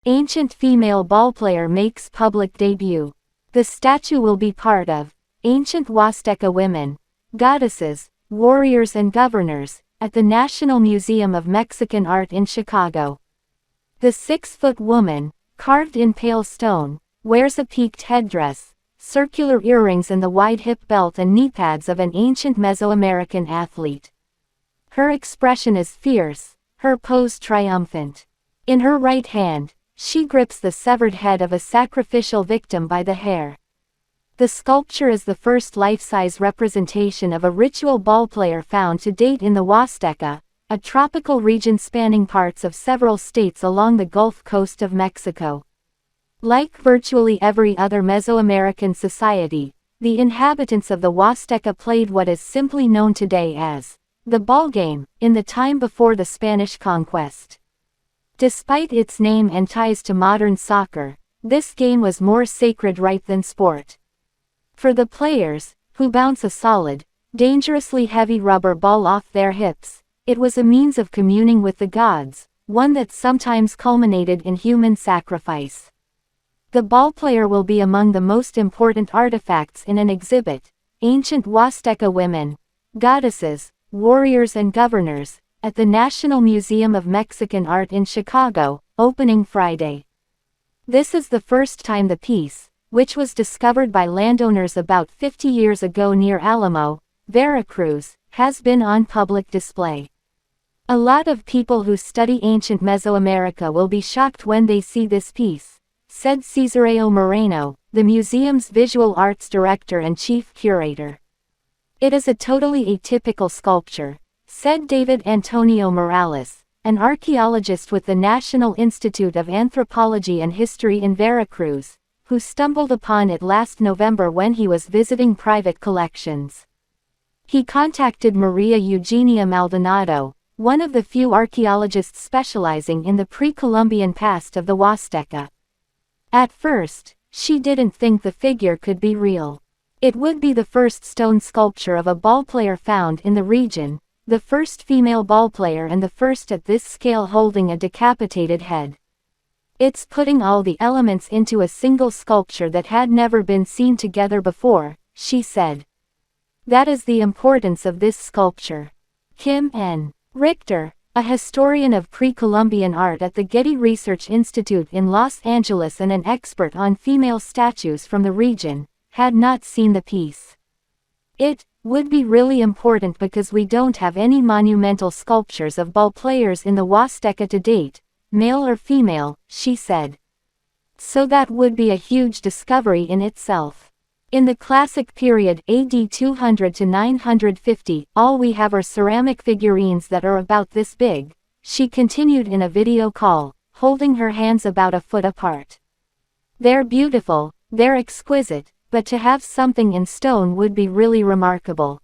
Ancient female ballplayer makes public debut. The statue will be part of Ancient Huasteca Women, Goddesses, Warriors and Governors, at the National Museum of Mexican Art in Chicago. The 6-foot woman, carved in pale stone, wears a peaked headdress, circular earrings and the wide hip belt and kneepads of an ancient Mesoamerican athlete. Her expression is fierce, her pose triumphant. In her right hand, she grips the severed head of a sacrificial victim by the hair. The sculpture is the first life-size representation of a ritual ballplayer found to date in the Huasteca, a tropical region spanning parts of several states along the Gulf Coast of Mexico. Like virtually every other Mesoamerican society, the inhabitants of the Huasteca played what is simply known today as the ball game, in the time before the Spanish conquest. Despite its name and ties to modern soccer, this game was more sacred right than sport. For the players, who bounce a solid, dangerously heavy rubber ball off their hips, it was a means of communing with the gods, one that sometimes culminated in human sacrifice. The ballplayer will be among the most important artifacts in an exhibit, Ancient Huasteca Women, Goddesses, Warriors and Governors, at the National Museum of Mexican Art in Chicago, opening Friday. This is the first time the piece, which was discovered by landowners about 50 years ago near Alamo, Veracruz, has been on public display. A lot of people who study ancient Mesoamerica will be shocked when they see this piece, said Cesareo Moreno, the museum's visual arts director and chief curator. It is a totally atypical sculpture, said David Antonio Morales, an archaeologist with the National Institute of Anthropology and History in Veracruz, who stumbled upon it last November when he was visiting private collections. He contacted Maria Eugenia Maldonado, one of the few archaeologists specializing in the pre-Columbian past of the Huasteca. At first, she didn't think the figure could be real. It would be the first stone sculpture of a ballplayer found in the region, the first female ballplayer and the first at this scale holding a decapitated head. It's putting all the elements into a single sculpture that had never been seen together before, she said. That is the importance of this sculpture. Kim N. Richter, a historian of pre-Columbian art at the Getty Research Institute in Los Angeles and an expert on female statues from the region, had not seen the piece. It would be really important because we don't have any monumental sculptures of ballplayers in the Huasteca to date, male or female, she said. So that would be a huge discovery in itself. In the classic period AD 200 to 950, all we have are ceramic figurines that are about this big, she continued in a video call, holding her hands about a foot apart. They're beautiful, they're exquisite, but to have something in stone would be really remarkable.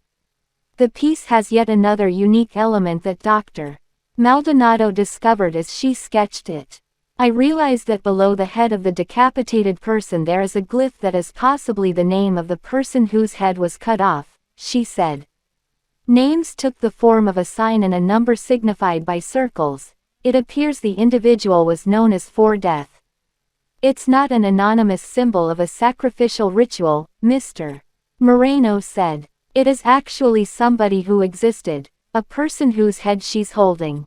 The piece has yet another unique element that Dr. Maldonado discovered as she sketched it. I realized that below the head of the decapitated person there is a glyph that is possibly the name of the person whose head was cut off, she said. Names took the form of a sign and a number signified by circles. It appears the individual was known as For Death. It's not an anonymous symbol of a sacrificial ritual, Mr. Moreno said. It is actually somebody who existed, a person whose head she's holding.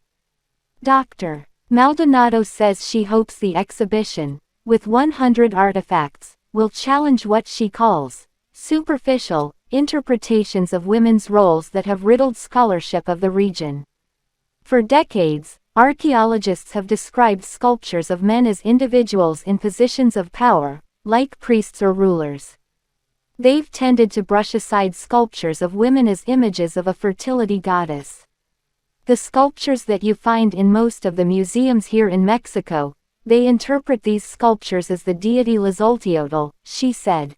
Dr. Maldonado says she hopes the exhibition, with 100 artifacts, will challenge what she calls superficial interpretations of women's roles that have riddled scholarship of the region. For decades, archaeologists have described sculptures of men as individuals in positions of power, like priests or rulers. They've tended to brush aside sculptures of women as images of a fertility goddess. The sculptures that you find in most of the museums here in Mexico, they interpret these sculptures as the deity Lizolteotl, she said.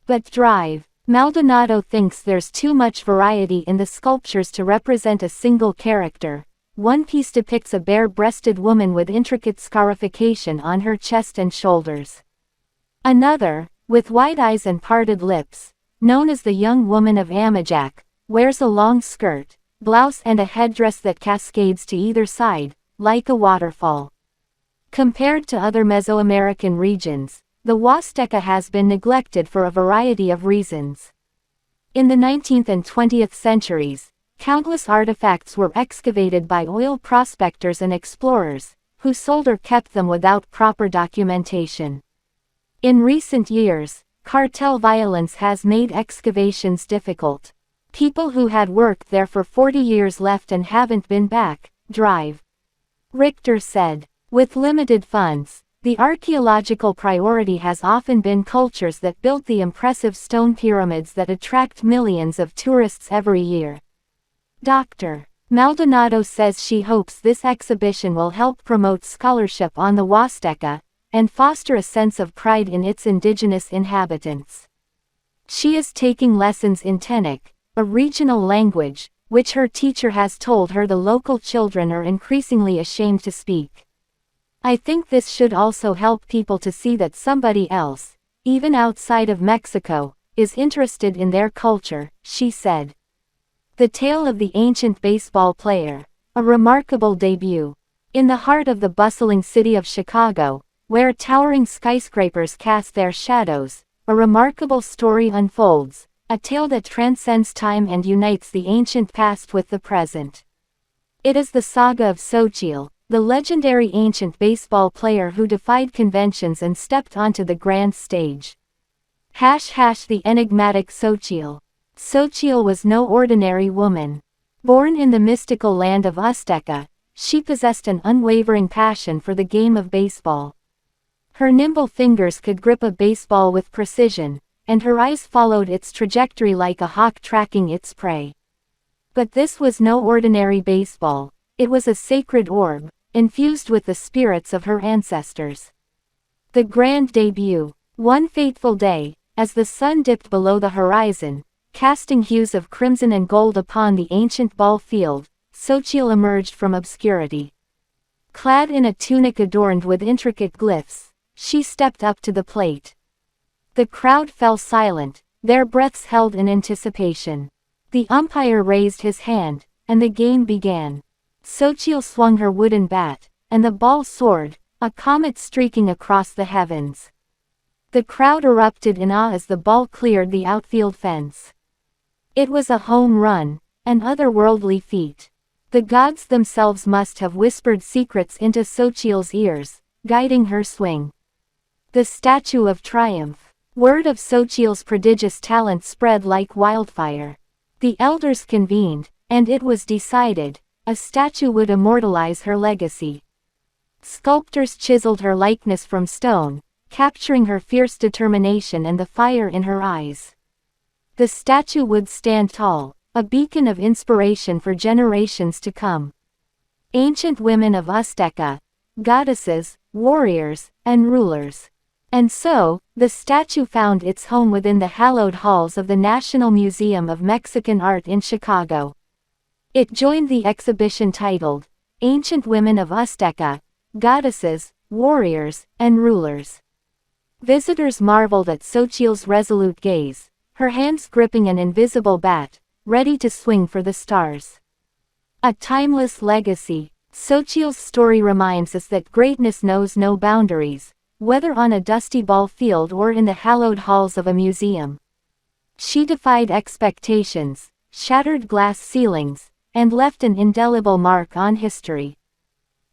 But Maldonado thinks there's too much variety in the sculptures to represent a single character. One piece depicts a bare-breasted woman with intricate scarification on her chest and shoulders. Another, with wide eyes and parted lips, known as the young woman of Amajak, wears a long skirt, blouse and a headdress that cascades to either side, like a waterfall. Compared to other Mesoamerican regions, the Huasteca has been neglected for a variety of reasons. In the 19th and 20th centuries, countless artifacts were excavated by oil prospectors and explorers, who sold or kept them without proper documentation. In recent years, cartel violence has made excavations difficult. People who had worked there for 40 years left and haven't been back. Drive. Richter said. With limited funds, the archaeological priority has often been cultures that built the impressive stone pyramids that attract millions of tourists every year. Dr. Maldonado says she hopes this exhibition will help promote scholarship on the Huasteca, and foster a sense of pride in its indigenous inhabitants. She is taking lessons in Tenek, a regional language, which her teacher has told her the local children are increasingly ashamed to speak. I think this should also help people to see that somebody else, even outside of Mexico, is interested in their culture, she said. The Tale of the Ancient Baseball Player, a remarkable debut. In the heart of the bustling city of Chicago, where towering skyscrapers cast their shadows, a remarkable story unfolds, a tale that transcends time and unites the ancient past with the present. It is the saga of Xochitl, the legendary ancient baseball player who defied conventions and stepped onto the grand stage. The enigmatic Xochitl. Xochitl was no ordinary woman. Born in the mystical land of Huasteca, she possessed an unwavering passion for the game of baseball. Her nimble fingers could grip a baseball with precision, and her eyes followed its trajectory like a hawk tracking its prey. But this was no ordinary baseball, it was a sacred orb, infused with the spirits of her ancestors. The grand debut. One fateful day, as the sun dipped below the horizon, casting hues of crimson and gold upon the ancient ball field, Xochitl emerged from obscurity. Clad in a tunic adorned with intricate glyphs, she stepped up to the plate. The crowd fell silent, their breaths held in anticipation. The umpire raised his hand, and the game began. Xochitl swung her wooden bat, and the ball soared, a comet streaking across the heavens. The crowd erupted in awe as the ball cleared the outfield fence. It was a home run, an otherworldly feat. The gods themselves must have whispered secrets into Xochitl's ears, guiding her swing. The statue of triumph. Word of Xochitl's prodigious talent spread like wildfire. The elders convened, and it was decided, a statue would immortalize her legacy. Sculptors chiseled her likeness from stone, capturing her fierce determination and the fire in her eyes. The statue would stand tall, a beacon of inspiration for generations to come. Ancient women of Huasteca, goddesses, warriors, and rulers. And so, the statue found its home within the hallowed halls of the National Museum of Mexican Art in Chicago. It joined the exhibition titled, Ancient Women of Huasteca, Goddesses, Warriors, and Rulers. Visitors marveled at Xochitl's resolute gaze, her hands gripping an invisible bat, ready to swing for the stars. A timeless legacy. Xochitl's story reminds us that greatness knows no boundaries, whether on a dusty ball field or in the hallowed halls of a museum. She defied expectations, shattered glass ceilings, and left an indelible mark on history.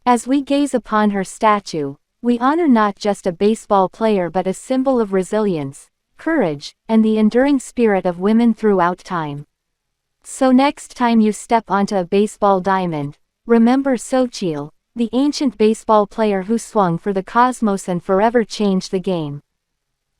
As we gaze upon her statue, we honor not just a baseball player but a symbol of resilience, courage, and the enduring spirit of women throughout time. So next time you step onto a baseball diamond, remember Xochitl, the ancient baseball player who swung for the cosmos and forever changed the game.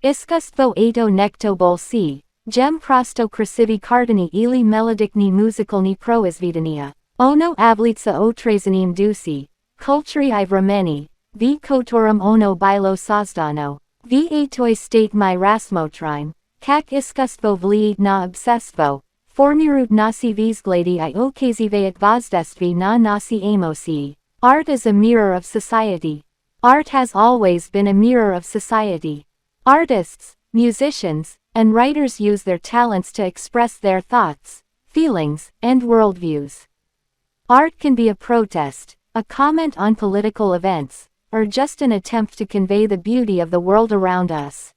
Iskustwo ato nekto bolsi, gem prosto krasivi kartani ili melodikni musikalni proizvedenia. Ono avlitsa otrazanim dusi, kulturi I vremeni, v kotorum ono bilo sozdano, v atoi state my rasmotrime, kak iskustwo vliit na obsestvo, formirut nasi vzgladi I okaziveat vozdestvo na nasi amosi. Art is a mirror of society. Art has always been a mirror of society. Artists, musicians, and writers use their talents to express their thoughts, feelings, and worldviews. Art can be a protest, a comment on political events, or just an attempt to convey the beauty of the world around us.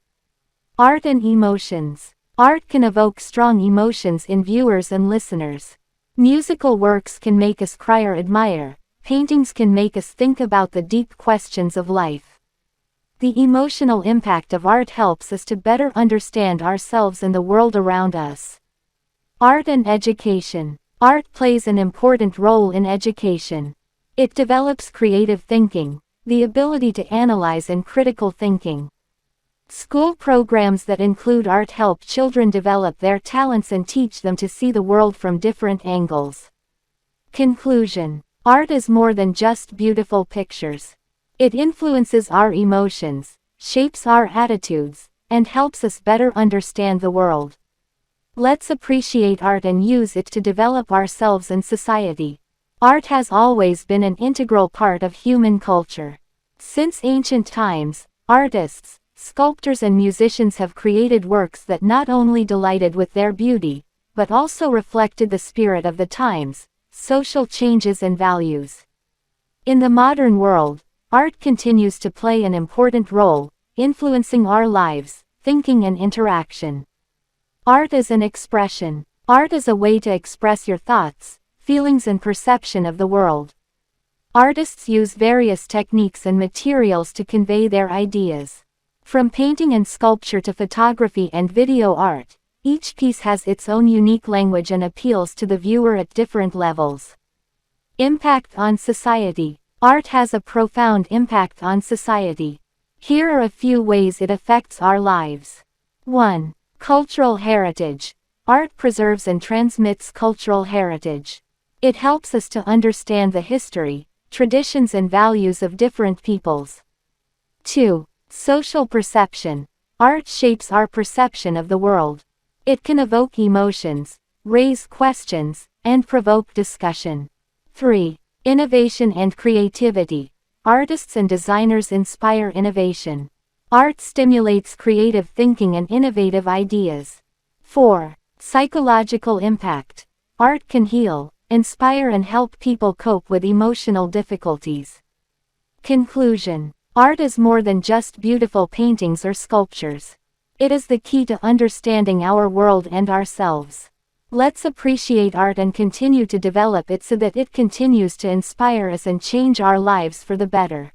Art and emotions. Art can evoke strong emotions in viewers and listeners. Musical works can make us cry or admire. Paintings can make us think about the deep questions of life. The emotional impact of art helps us to better understand ourselves and the world around us. Art and education. Art plays an important role in education. It develops creative thinking, the ability to analyze and critical thinking. School programs that include art help children develop their talents and teach them to see the world from different angles. Conclusion. Art is more than just beautiful pictures. It influences our emotions, shapes our attitudes, and helps us better understand the world. Let's appreciate art and use it to develop ourselves and society. Art has always been an integral part of human culture. Since ancient times, artists, sculptors and musicians have created works that not only delighted with their beauty, but also reflected the spirit of the times, social changes and values. In the modern world, art continues to play an important role, influencing our lives, thinking and interaction. Art is an expression. Art is a way to express your thoughts, feelings and perception of the world. Artists use various techniques and materials to convey their ideas. From painting and sculpture to photography and video art, each piece has its own unique language and appeals to the viewer at different levels. Impact on society. Art has a profound impact on society. Here are a few ways it affects our lives. 1. Cultural heritage. Art preserves and transmits cultural heritage. It helps us to understand the history, traditions and values of different peoples. 2. Social perception. Art shapes our perception of the world. It can evoke emotions, raise questions, and provoke discussion. 3. Innovation and creativity. Artists and designers inspire innovation. Art stimulates creative thinking and innovative ideas. 4. Psychological impact. Art can heal, inspire and help people cope with emotional difficulties. Conclusion. Art is more than just beautiful paintings or sculptures. It is the key to understanding our world and ourselves. Let's appreciate art and continue to develop it so that it continues to inspire us and change our lives for the better.